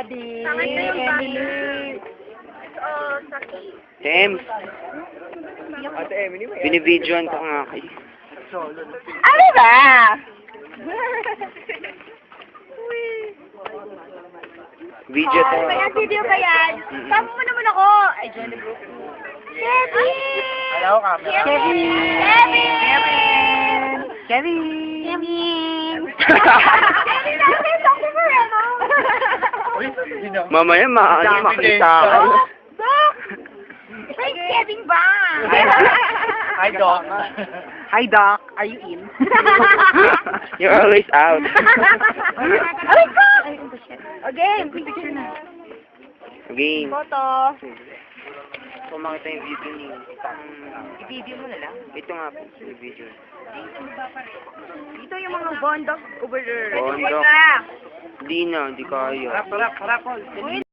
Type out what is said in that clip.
Emily. Em, binibidyoan ko nga kayo. Ano ba? Video to. Kaya video ka yan. Tama mo naman ako. Ay, Johnny Brooke. Kevin! Hello, camera. Kevin! Kevin! Kevin! Kevin natin! Dr. Moreno! Uy, sino? Mamaya makita ka. Doc! Hey, Kevin ba? Hi, Doc. Hi, Doc. Are you in? You're always out. Aray ko! Okay, picture na. Game. Photo. Kung makita yung video niyo. I-video mo na lang. Ito nga po, yung video. Dito yung mga bondok over there. Bondok. Hindi na, hindi kaya. Harap. Uy,